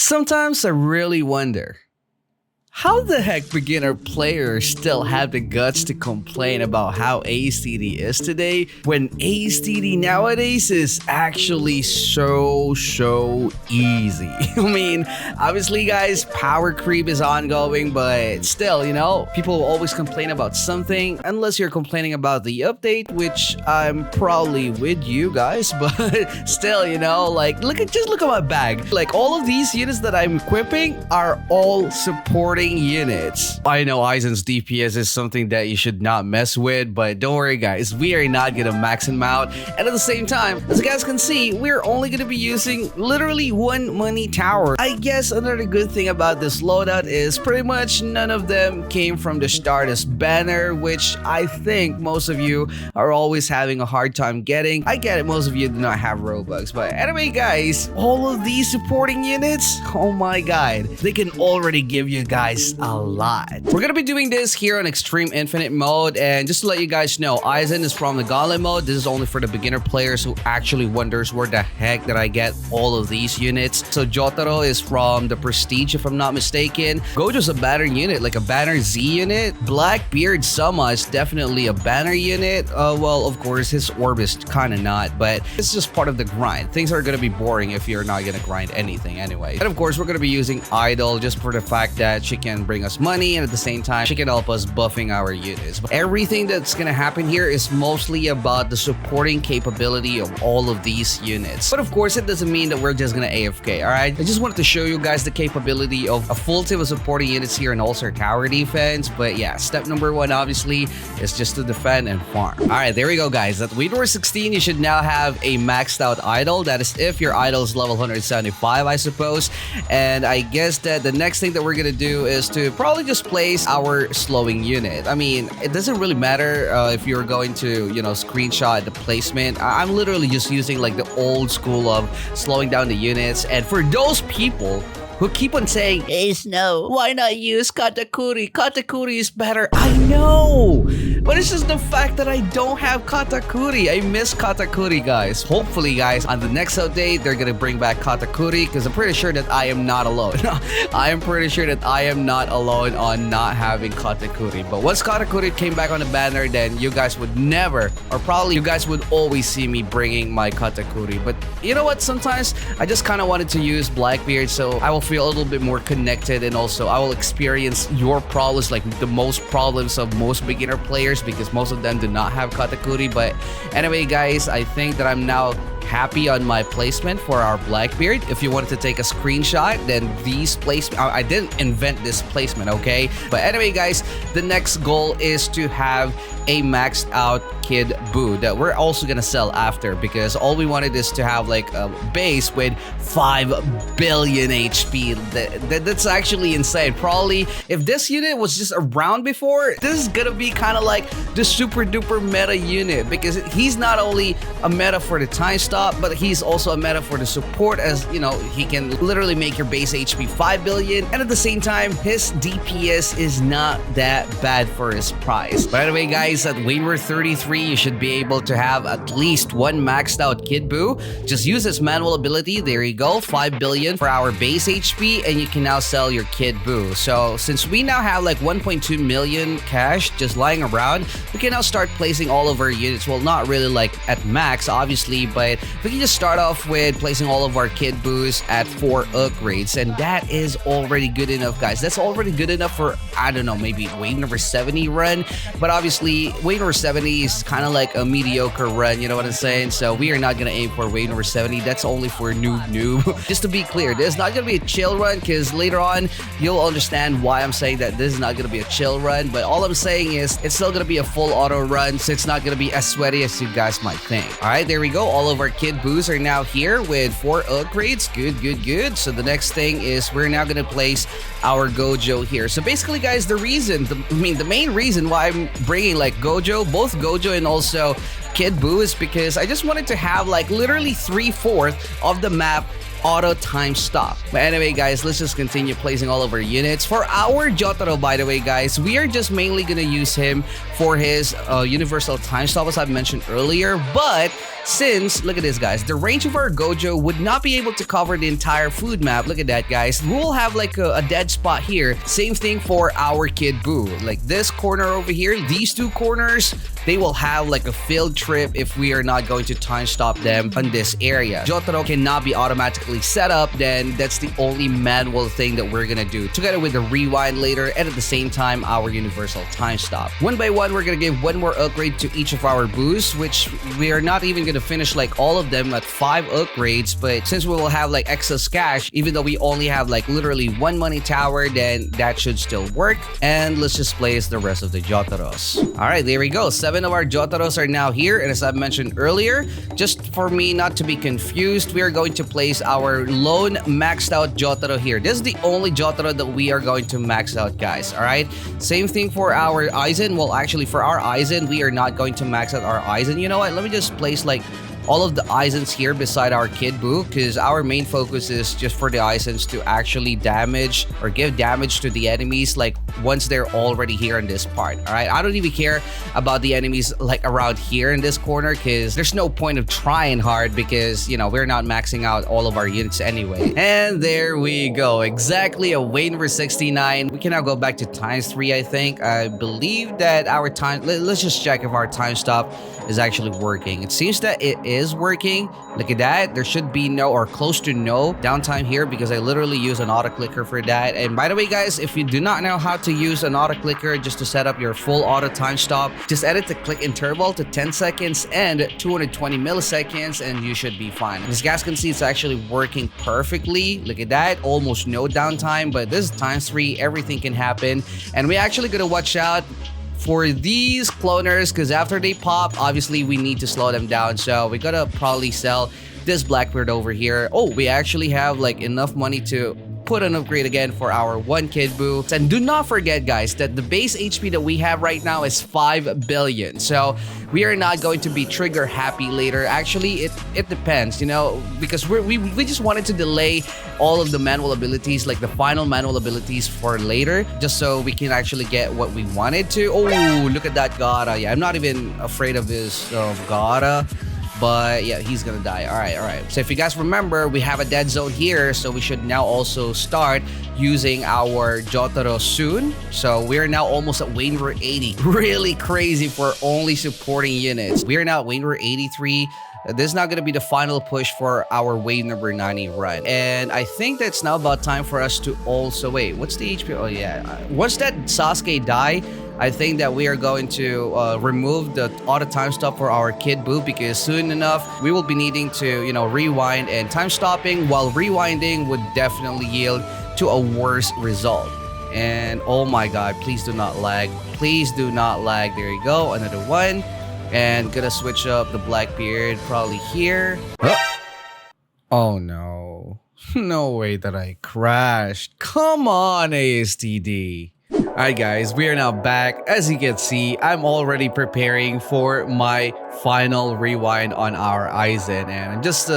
Sometimes I really wonder, how the heck beginner players still have the guts to complain about how ASTD is today when ASTD nowadays is actually so easy? I mean, obviously guys, power creep is ongoing, but still, people always complain about something unless you're complaining about the update, which I'm probably with you guys, but still, look at my bag. Like all of these units that I'm equipping are all supporting units. I know Aizen's DPS is something that you should not mess with, but don't worry guys, we are not gonna max him out. And at the same time, as you guys can see, we're only gonna be using literally one money tower. I guess another good thing about this loadout is pretty much none of them came from the Stardust banner, which I think most of you are always having a hard time getting. I get it, most of you do not have Robux, but anyway guys, all of these supporting units, oh my god, they can already give you guys a lot. We're gonna be doing this here on Extreme Infinite mode, and just to let you guys know, Aizen is from the Gauntlet mode. This is only for the beginner players who actually wonders where the heck did I get all of these units. So Jotaro is from the Prestige, if I'm not mistaken. Gojo's a banner unit, like a banner Z unit. Blackbeard Sama is definitely a banner unit. Well, of course, his orb is kind of not, but it's just part of the grind. Things are gonna be boring if you're not gonna grind anything anyway. And of course, we're gonna be using Idol just for the fact that she can bring us money, and at the same time she can help us buffing our units. But everything that's gonna happen here is mostly about the supporting capability of all of these units. But of course, it doesn't mean that we're just gonna AFK. All right, I just wanted to show you guys the capability of a full team of supporting units here and also tower defense. But yeah, step number one obviously is just to defend and farm. All right, there we go guys. At Wave War 16 you should now have a maxed out idol. That is if your idol is level 175, I suppose. And I guess that the next thing that we're gonna do is to probably just place our slowing unit. I mean, it doesn't really matter if you're going to, screenshot the placement. I'm literally just using like the old school of slowing down the units. And for those people who keep on saying, "Hey Snow, why not use Katakuri? Katakuri is better." I know, but it's just the fact that I don't have Katakuri. I miss Katakuri, guys. Hopefully, guys, on the next update, they're gonna bring back Katakuri, because I'm pretty sure that I am not alone. I am pretty sure that I am not alone on not having Katakuri. But once Katakuri came back on the banner, then you guys would never, or probably you guys would always see me bringing my Katakuri. But you know what? Sometimes I just kind of wanted to use Blackbeard, so I will feel a little bit more connected, and also I will experience your problems, like the most problems of most beginner players, because most of them do not have Katakuri. But anyway guys, I think that I'm now happy on my placement for our Blackbeard. If you wanted to take a screenshot, then these placement, I didn't invent this placement, okay? But anyway guys, the next goal is to have a maxed out Kid Buu that we're also gonna sell after, because all we wanted is to have like a base with 5 billion HP. That's actually insane. Probably if this unit was just around before, this is gonna be kind of like the super duper meta unit, because he's not only a meta for the time stop, but he's also a meta for the support, as he can literally make your base HP 5 billion, and at the same time his DPS is not that bad for his price. By the way guys, at Wave War 33 you should be able to have at least one maxed out Kid Buu. Just use his manual ability. There you go, 5 billion for our base HP, and you can now sell your Kid Buu. So since we now have like 1.2 million cash just lying around, we can now start placing all of our units. Well, not really like at max obviously, but we can just start off with placing all of our Kid Buus at 4 upgrades, and that is already good enough guys. That's already good enough for, I don't know, maybe wave number 70 run. But obviously wave number 70 is kind of like a mediocre run, you know what I'm saying? So we are not gonna aim for wave number 70. That's only for noob. Just to be clear, this is not gonna be a chill run, because later on you'll understand why I'm saying that this is not gonna be a chill run. But all I'm saying is it's still gonna be a full auto run, so it's not gonna be as sweaty as you guys might think. All right, there we go. All of our Kid Buus are now here with 4 upgrades. Good. So the next thing is we're now gonna place our Gojo here. So basically guys, the main reason why I'm bringing like both Gojo and also Kid Buu is because I just wanted to have like literally 3/4 of the map auto time stop. But anyway, guys, let's just continue placing all of our units. For our Jotaro, by the way, guys, we are just mainly gonna use him for his universal time stop, as I mentioned earlier. But since, look at this, guys, the range of our Gojo would not be able to cover the entire food map. Look at that, guys. We'll have like a dead spot here. Same thing for our Kid Buu. Like this corner over here, these two corners, they will have like a field trip if we are not going to time stop them on this area. Jotaro cannot be automatically set up, then that's the only manual thing that we're gonna do, together with the rewind later, and at the same time our universal time stop. One by one, we're gonna give one more upgrade to each of our Boos, which we are not even gonna finish like all of them at 5 upgrades, but since we will have like excess cash, even though we only have like literally one money tower, then that should still work. And let's just place the rest of the Jotaros. All right, there we go. 7 of our Jotaros are now here, and as I mentioned earlier, just for me not to be confused, we are going to place our lone maxed out Jotaro here. This is the only Jotaro that we are going to max out, guys. All right, same thing for our Aizen. Well, actually for our Aizen, we are not going to max out our Aizen. You know what, let me just place like all of the Aizens here beside our Kid Buu, because our main focus is just for the Aizens to actually damage or give damage to the enemies like once they're already here in this part. All right, I don't even care about the enemies like around here in this corner, because there's no point of trying hard, because you know we're not maxing out all of our units anyway. And there we go, exactly a win for 69. We can now go back to ×3. I think, I believe that our time, let's just check if our time stop is actually working. It seems that it is working. Look at that, there should be no or close to no downtime here, because I literally use an auto clicker for that. And by the way, guys, if you do not know how to use an auto clicker just to set up your full auto time stop, just edit the click interval to 10 seconds and 220 milliseconds and you should be fine. As you guys can see, it's actually working perfectly. Look at that, almost no downtime. But this is ×3, everything can happen, and we actually gotta watch out for these cloners, because after they pop, obviously we need to slow them down. So we gotta probably sell this Blackbeard over here. Oh, we actually have like enough money to put an upgrade again for our one Kid Buu. And do not forget, guys, that the base HP that we have right now is 5 billion. So we are not going to be trigger happy later. Actually, it depends, you know, because we just wanted to delay all of the manual abilities, like the final manual abilities, for later, just so we can actually get what we wanted to. Oh, look at that Gara. Yeah, I'm not even afraid of this Gara. But yeah, he's gonna die. All right. So if you guys remember, we have a dead zone here, so we should now also start using our Jotaro soon. So we are now almost at Wainwright 80. Really crazy for only supporting units. We are now at Wainwright 83. This is not going to be the final push for our wave number 90 run. And I think that's now about time for us to also... Wait, what's the HP? Oh, yeah. Once that Sasuke die, I think that we are going to remove the auto time stop for our Kid Buu, because soon enough, we will be needing to, you know, rewind, and time stopping while rewinding would definitely yield to a worse result. And oh my God, please do not lag. Please do not lag. There you go. Another one. And gonna switch up the Blackbeard probably here. Oh no. No way that I crashed. Come on, ASTD. Alright guys, we are now back. As you can see, I'm already preparing for my final rewind on our Aizen, and I'm just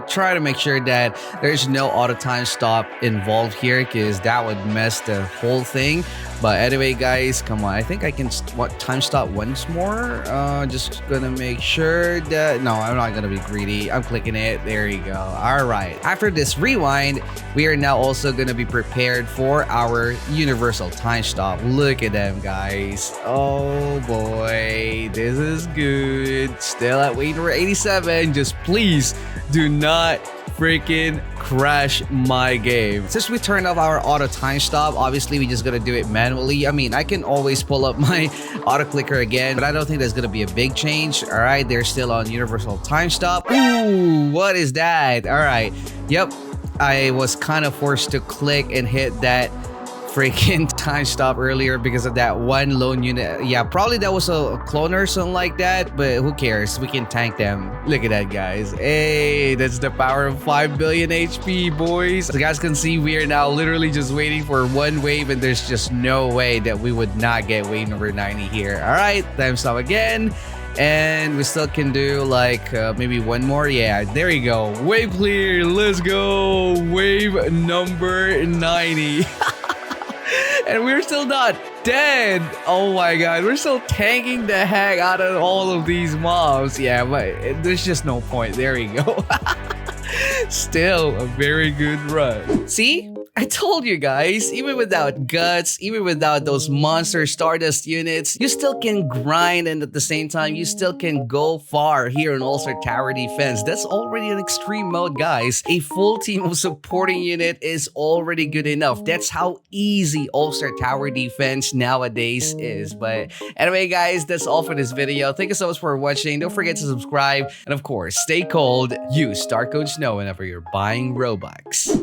trying to make sure that there's no auto time stop involved here, because that would mess the whole thing. But anyway, guys, come on. I think I can time stop once more. Just gonna make sure that... No, I'm not gonna be greedy. I'm clicking it. There you go. All right. After this rewind, we are now also gonna be prepared for our universal time stop. Look at them, guys. Oh boy, this is good. Still at Wainwright 87. Just please do not freaking crash my game. Since we turned off our auto time stop, obviously we just gotta do it manually. I mean, I can always pull up my auto clicker again, but I don't think there's gonna be a big change. All right, they're still on universal time stop. Ooh, what is that? All right, yep, I was kind of forced to click and hit that freaking time stop earlier because of that one lone unit. Yeah, probably that was a cloner or something like that, but who cares? We can tank them. Look at that, guys. Hey, that's the power of 5 billion HP, boys. As you guys can see, we are now literally just waiting for one wave, and there's just no way that we would not get wave number 90 here. All right, time stop again. And we still can do like maybe one more. Yeah, there you go. Wave clear. Let's go. Wave number 90. And we're still not dead. Oh my god, we're still tanking the heck out of all of these mobs. Yeah, but there's just no point. There you go. Still a very good run. See? I told you guys, even without guts, even without those monster Stardust units, you still can grind, and at the same time, you still can go far here in All-Star Tower Defense. That's already an extreme mode, guys. A full team of supporting unit is already good enough. That's how easy All-Star Tower Defense nowadays is. But anyway, guys, that's all for this video. Thank you so much for watching. Don't forget to subscribe. And of course, stay cold. Use StarCode Snow whenever you're buying Robux.